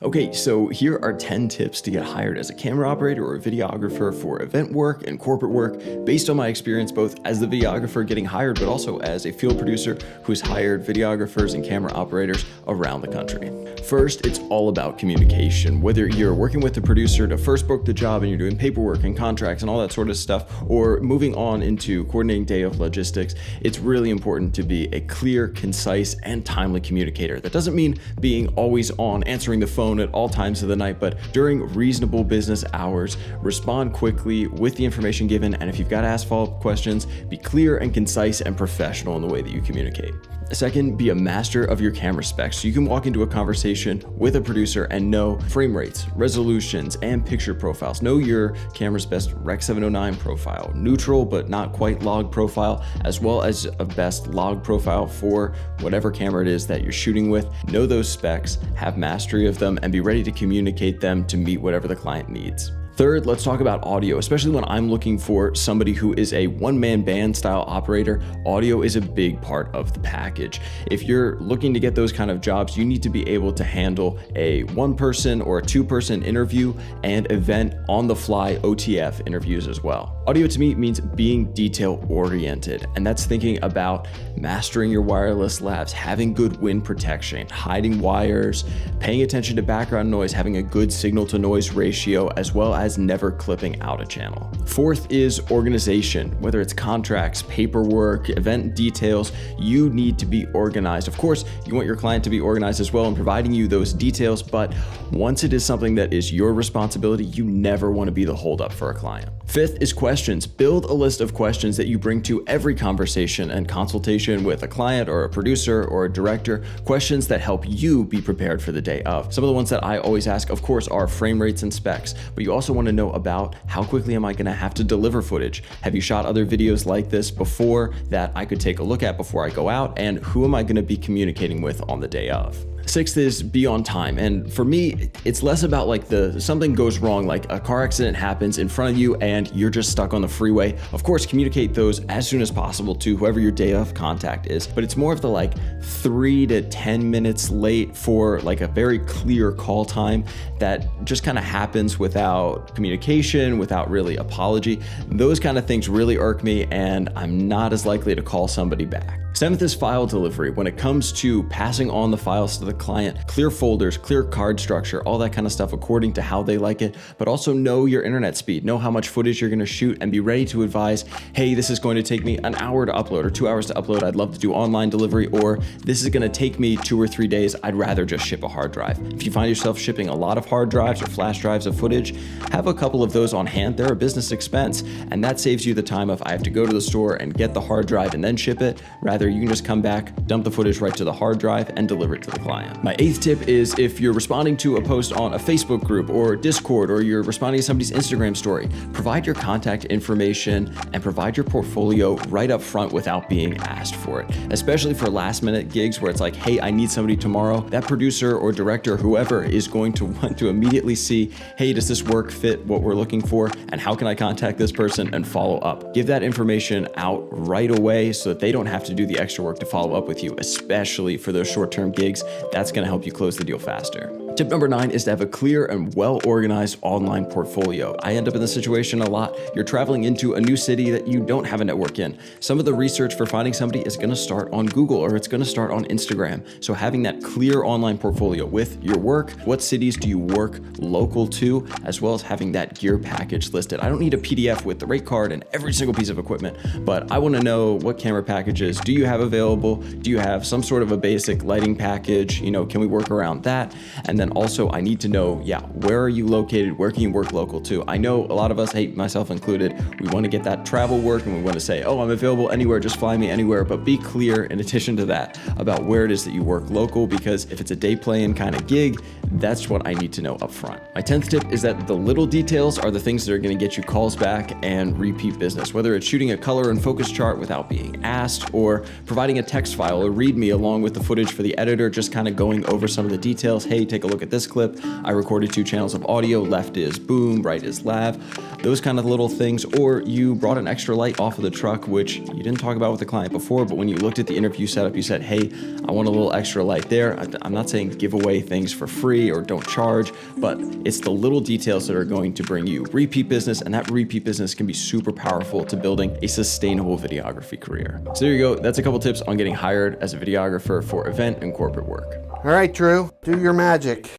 Okay, so here are 10 tips to get hired as a camera operator or a videographer for event work and corporate work based on my experience both as the videographer getting hired, but also as a field producer who's hired videographers and camera operators around the country. First, it's all about communication. Whether you're working with the producer to first book the job and you're doing paperwork and contracts and all that sort of stuff, or moving on into coordinating day of logistics, it's really important to be a clear, concise, and timely communicator. That doesn't mean being always on, answering the phone at all times of the night, but during reasonable business hours, respond quickly with the information given, and if you've got to ask follow-up questions, be clear and concise and professional in the way that you communicate. Second, be a master of your camera specs so you can walk into a conversation with a producer and know frame rates, resolutions, and picture profiles. Know your camera's best Rec. 709 profile, neutral but not quite log profile, as well as a best log profile for whatever camera it is that you're shooting with. Know those specs, have mastery of them, and be ready to communicate them to meet whatever the client needs. Third, let's talk about audio, especially when I'm looking for somebody who is a one-man band style operator. Audio is a big part of the package. If you're looking to get those kind of jobs, you need to be able to handle a one-person or a two-person interview and event on-the-fly OTF interviews as well. Audio to me means being detail-oriented, and that's thinking about mastering your wireless lavs, having good wind protection, hiding wires, paying attention to background noise, having a good signal-to-noise ratio, as well as never clipping out a channel. Fourth is organization. Whether it's contracts, paperwork, event details, you need to be organized. Of course, you want your client to be organized as well in providing you those details, but once it is something that is your responsibility, you never want to be the holdup for a client. Fifth is questions. Build a list of questions that you bring to every conversation and consultation with a client or a producer or a director, questions that help you be prepared for the day of. Some of the ones that I always ask, of course, are frame rates and specs, but you also want to know about how quickly am I going to have to deliver footage? Have you shot other videos like this before that I could take a look at before I go out? And who am I going to be communicating with on the day of? Sixth is be on time. And for me, it's less about like something goes wrong, like a car accident happens in front of you and you're just stuck on the freeway. Of course, communicate those as soon as possible to whoever your day of contact is, but it's more of the like 3 to 10 minutes late for like a very clear call time that just kind of happens without communication, without really apology. Those kind of things really irk me, and I'm not as likely to call somebody back. Seventh is file delivery. When it comes to passing on the files to the client, clear folders, clear card structure, all that kind of stuff according to how they like it, but also know your internet speed, know how much footage you're going to shoot, and be ready to advise, hey, this is going to take me an hour to upload or 2 hours to upload. I'd love to do online delivery, or this is going to take me 2 or 3 days. I'd rather just ship a hard drive. If you find yourself shipping a lot of hard drives or flash drives of footage, have a couple of those on hand. They're a business expense, and that saves you the time of I have to go to the store and get the hard drive and then ship it. Rather, you can just come back, dump the footage right to the hard drive, and deliver it to the client. My eighth tip is if you're responding to a post on a Facebook group or Discord, or you're responding to somebody's Instagram story, provide your contact information and provide your portfolio right up front without being asked for it. Especially for last minute gigs where it's like, hey, I need somebody tomorrow. That producer or director, whoever, is going to want to immediately see, hey, does this work fit what we're looking for? And how can I contact this person and follow up? Give that information out right away so that they don't have to do the extra work to follow up with you, especially for those short-term gigs. That's going to help you close the deal faster. Tip number 9 is to have a clear and well-organized online portfolio. I end up in this situation a lot. You're traveling into a new city that you don't have a network in. Some of the research for finding somebody is going to start on Google, or it's going to start on Instagram. So having that clear online portfolio with your work, what cities do you work local to, as well as having that gear package listed. I don't need a PDF with the rate card and every single piece of equipment, but I want to know what camera packages do you have available? Do you have some sort of a basic lighting package? Can we work around that? And then also I need to know, where are you located? Where can you work local to? I know a lot of us, myself included, we want to get that travel work and we want to say, oh, I'm available anywhere, just fly me anywhere. But be clear in addition to that about where it is that you work local, because if it's a day playing kind of gig, that's what I need to know up front. My 10th tip is that the little details are the things that are going to get you calls back and repeat business, whether it's shooting a color and focus chart without being asked, or providing a text file or README along with the footage for the editor, just kind of going over some of the details. Hey, take a a look at this clip. I recorded 2 channels of audio. Left is boom, right is lav. Those kind of little things. Or you brought an extra light off of the truck, which you didn't talk about with the client before, but when you looked at the interview setup, you said, hey, I want a little extra light there. I'm not saying give away things for free or don't charge, but it's the little details that are going to bring you repeat business, and that repeat business can be super powerful to building a sustainable videography career. So there you go. That's a couple tips on getting hired as a videographer for event and corporate work. All right, Drew, do your magic.